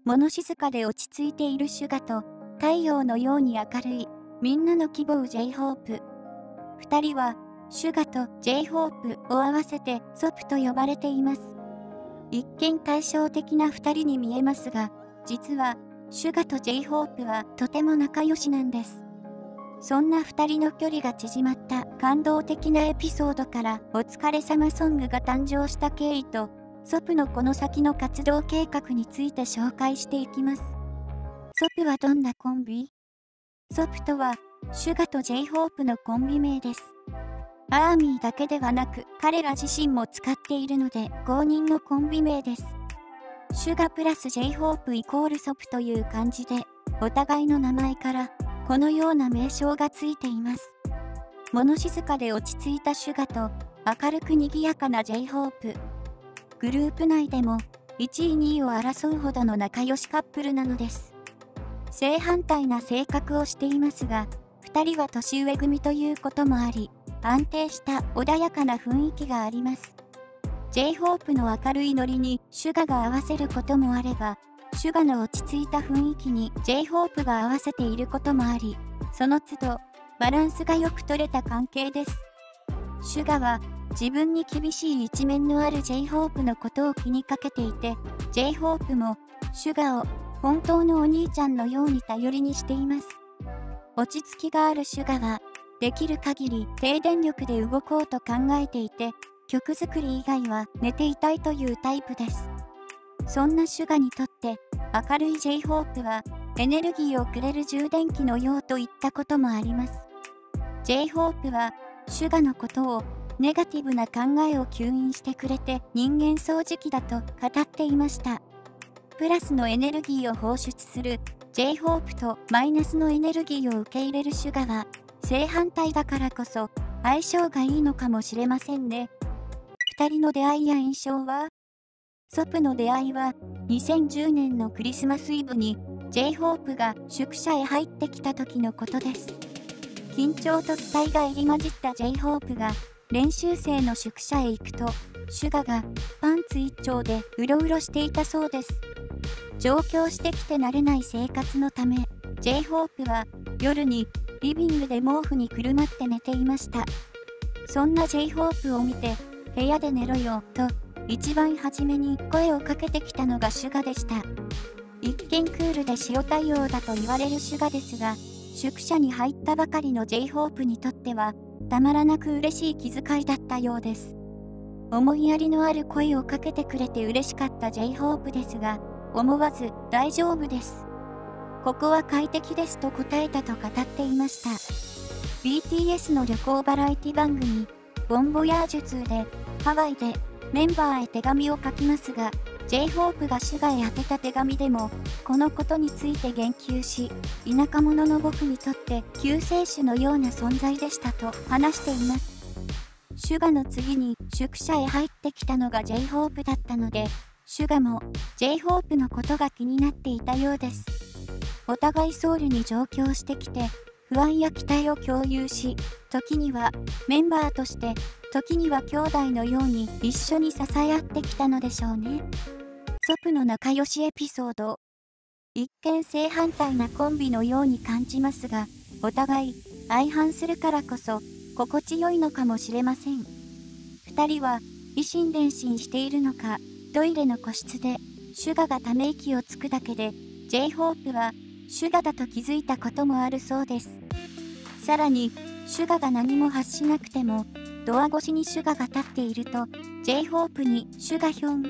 物静かで落ち着いているシュガと、太陽のように明るい、みんなの希望 J-HOPE。二人は、シュガと J-HOPE を合わせてソプと呼ばれています。一見対照的な二人に見えますが、実は、シュガと J-HOPE はとても仲良しなんです。そんな二人の距離が縮まった感動的なエピソードからお疲れ様ソングが誕生した経緯と、ソプのこの先の活動計画について紹介していきます。ソプはどんなコンビ？ソプとは、シュガと J-HOPE のコンビ名です。アーミーだけではなく、彼ら自身も使っているので、公認のコンビ名です。シュガプラス J-HOPE イコールソプという感じで、お互いの名前から、このような名称がついています。物静かで落ち着いたシュガと、明るく賑やかな J-HOPE。グループ内でも、1位2位を争うほどの仲良しカップルなのです。正反対な性格をしていますが、2人は年上組ということもあり、安定した穏やかな雰囲気があります。J-HOPE の明るいノリにシュガが合わせることもあれば、シュガの落ち着いた雰囲気に J-HOPE が合わせていることもあり、その都度バランスがよく取れた関係です。シュガは自分に厳しい一面のある J-HOPE のことを気にかけていて、J-HOPE もシュガを本当のお兄ちゃんのように頼りにしています。落ち着きがあるシュガは、できる限り低電力で動こうと考えていて、曲作り以外は寝ていたいというタイプです。そんなシュガにとって明るい J-HOPE はエネルギーをくれる充電器のようといったこともあります。J-HOPE はシュガのことをネガティブな考えを吸引してくれて人間掃除機だと語っていました。プラスのエネルギーを放出する J-HOPE とマイナスのエネルギーを受け入れるシュガは正反対だからこそ相性がいいのかもしれませんね。二人の出会いや印象は？ソプの出会いは2010年のクリスマスイブに J-HOPE が宿舎へ入ってきた時のことです。緊張と期待が入り混じった J-HOPE が練習生の宿舎へ行くと、シュガがパンツ一丁でうろうろしていたそうです。上京してきて慣れない生活のため、J-HOPE は夜にリビングで毛布にくるまって寝ていました。そんな J-HOPE を見て、部屋で寝ろよと一番初めに声をかけてきたのがシュガでした。一見クールで塩対応だと言われるシュガですが、宿舎に入ったばかりの J-HOPE にとってはたまらなく嬉しい気遣いだったようです。思いやりのある声をかけてくれて嬉しかった J-HOPE ですが、思わず大丈夫です。ここは快適ですと答えたと語っていました。BTS の旅行バラエティ番組、ボンボヤージュ2でハワイでメンバーへ手紙を書きますが、J-HOPE がシュガへ宛てた手紙でもこのことについて言及し、田舎者の僕にとって救世主のような存在でしたと話しています。シュガの次に宿舎へ入ってきたのが J-HOPE だったので、シュガも J-HOPE のことが気になっていたようです。お互いソウルに上京してきて、不安や期待を共有し、時にはメンバーとして、時には兄弟のように一緒に支え合ってきたのでしょうね。ソプの仲良しエピソード。一見正反対なコンビのように感じますが、お互い相反するからこそ心地よいのかもしれません。二人は以心伝心しているのか、トイレの個室でシュガがため息をつくだけで J-HOPE はシュガだと気づいたこともあるそうです。さらにシュガが何も発しなくてもドア越しにシュガが立っていると J-HOPE にシュガヒョン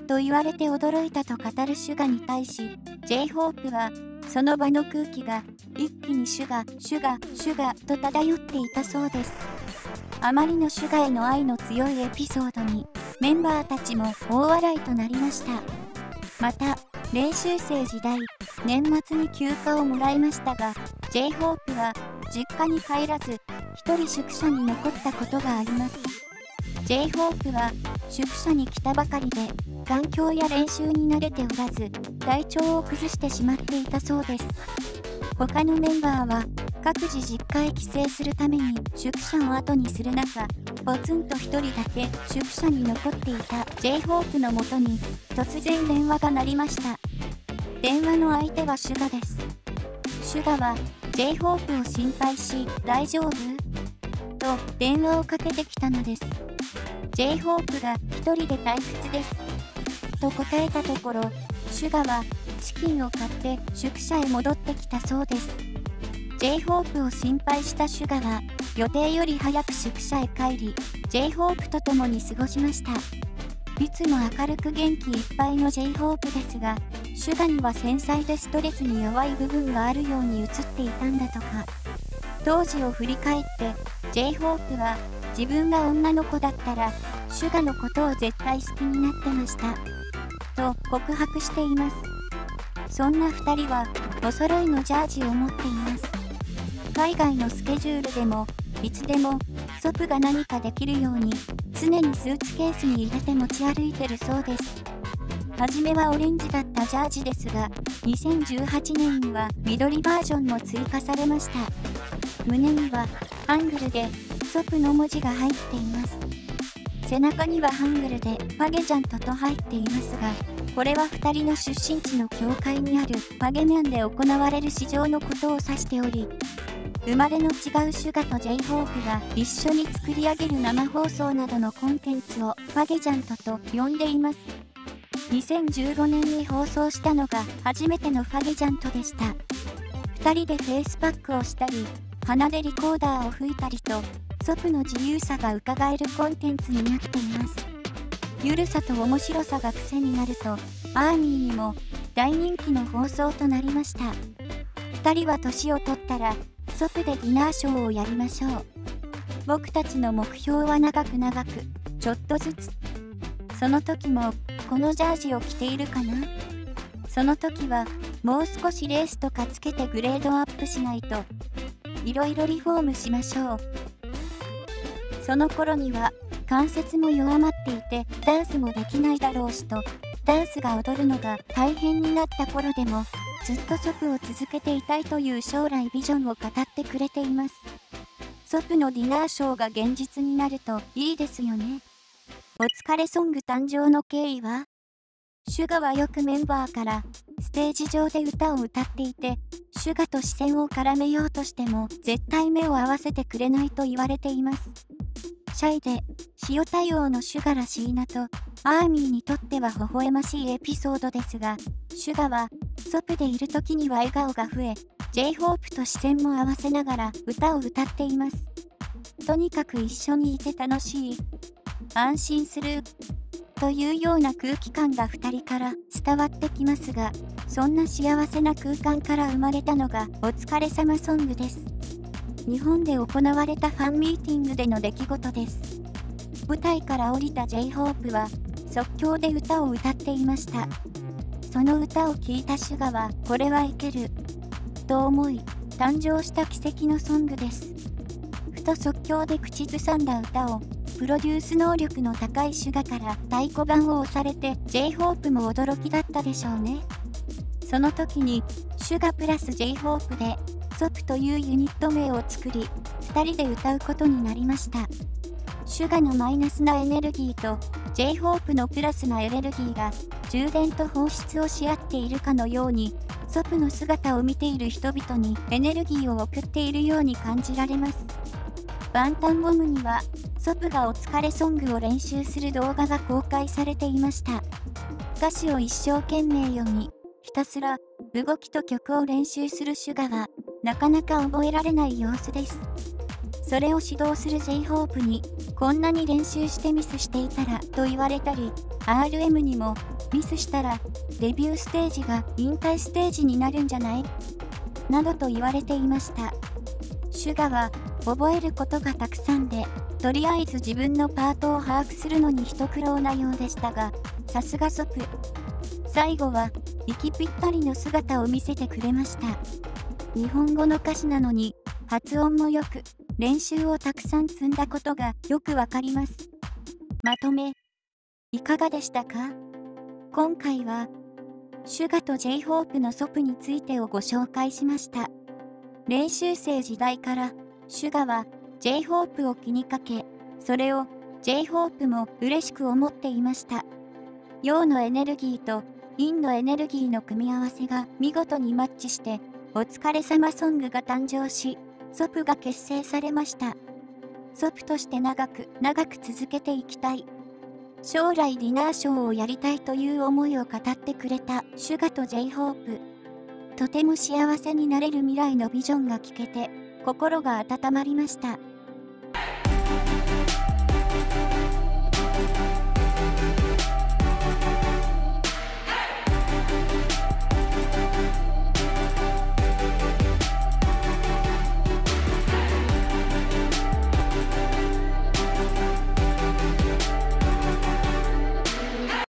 と言われて驚いたと語るシュガに対し J-HOPE はその場の空気が一気にシュガと漂っていたそうです。あまりのシュガへの愛の強いエピソードにメンバーたちも大笑いとなりました。また練習生時代年末に休暇をもらいましたが J-HOPE は実家に帰らず一人宿舎に残ったことがあります。J-HOPE は宿舎に来たばかりで環境や練習に慣れておらず体調を崩してしまっていたそうです。他のメンバーは各自実家へ帰省するために宿舎を後にする中、ポツンと一人だけ宿舎に残っていた J-HOPE のもとに突然電話が鳴りました。電話の相手はシュガです。シュガは J−HOPE を心配し、大丈夫と電話をかけてきたのです。J−HOPE が一人で退屈ですと答えたところ、シュガはチキンを買って宿舎へ戻ってきたそうです。J−HOPE を心配したシュガは予定より早く宿舎へ帰り、J−HOPE と共に過ごしました。いつも明るく元気いっぱいの J−HOPE ですが、シュガには繊細でストレスに弱い部分があるように映っていたんだとか。当時を振り返って J−HOPE は自分が女の子だったらシュガのことを絶対好きになってましたと告白しています。そんな2人はお揃いのジャージを持っています。海外のスケジュールでもいつでもソプが何かできるように常にスーツケースに入れて持ち歩いてるそうです。はじめはオレンジだったジャージですが、2018年には緑バージョンも追加されました。胸にはハングルでソプの文字が入っています。背中にはハングルでファゲジャントと入っていますが、これは2人の出身地の境界にあるファゲミャンで行われる市場のことを指しており、生まれの違うシュガと J−HOPE が一緒に作り上げる生放送などのコンテンツをファゲジャントと呼んでいます。2015年に放送したのが初めてのファゲジャントでした。2人でフェイスパックをしたり、鼻でリコーダーを吹いたりと、ソプの自由さが伺えるコンテンツになっています。ゆるさと面白さが癖になると、アーミーにも大人気の放送となりました。2人は年を取ったら、ソプでディナーショーをやりましょう。僕たちの目標は長く長く、ちょっとずつ。その時も、このジャージを着ているかな？その時は、もう少しレースとかつけてグレードアップしないと、いろいろリフォームしましょう。その頃には、関節も弱まっていて、ダンスもできないだろうしと、ダンスが踊るのが大変になった頃でも、ずっとソプを続けていたいという将来ビジョンを語ってくれています。ソプのディナーショーが現実になるといいですよね。お疲れソング誕生の経緯は？シュガはよくメンバーからステージ上で歌を歌っていて、シュガと視線を絡めようとしても絶対目を合わせてくれないと言われています。シャイで塩対応のシュガらしいなと、アーミーにとっては微笑ましいエピソードですが、シュガはソプでいる時には笑顔が増え、J−HOPE と視線も合わせながら歌を歌っています。とにかく一緒にいて楽しい、安心するというような空気感が2人から伝わってきますが、そんな幸せな空間から生まれたのがお疲れ様ソングです。日本で行われたファンミーティングでの出来事です。舞台から降りた J−HOPE は即興で歌を歌っていました。その歌を聴いたシュガはこれはいけると思い誕生した奇跡のソングです。ふと即興で口ずさんだ歌をプロデュース能力の高いシュガから太鼓判を押されて J−HOPE も驚きだったでしょうね。その時にシュガプラス J−HOPE でソプというユニット名を作り2人で歌うことになりました。シュガのマイナスなエネルギーと J−HOPE のプラスなエネルギーが充電と放出をし合っているかのように、ソプの姿を見ている人々にエネルギーを送っているように感じられます。バンタンボムにはソプがお疲れソングを練習する動画が公開されていました。歌詞を一生懸命読み、ひたすら動きと曲を練習するシュガはなかなか覚えられない様子です。それを指導する J−HOPE にこんなに練習してミスしていたらと言われたり、 RM にもミスしたらデビューステージが引退ステージになるんじゃないなどと言われていました。シュガは覚えることがたくさんで、とりあえず自分のパートを把握するのに一苦労なようでしたが、さすがソプ。最後は息ぴったりの姿を見せてくれました。日本語の歌詞なのに発音もよく、練習をたくさん積んだことがよくわかります。まとめ、いかがでしたか？今回はシュガと J−HOPE のソプについてをご紹介しました。練習生時代からシュガは J−HOPE を気にかけ、それを J−HOPE も嬉しく思っていました。陽のエネルギーと陰のエネルギーの組み合わせが見事にマッチして、お疲れ様ソングが誕生し、ソプが結成されました。ソプとして長く続けていきたい。将来ディナーショーをやりたいという思いを語ってくれたシュガと J-HOPE。とても幸せになれる未来のビジョンが聞けて、心が温まりました。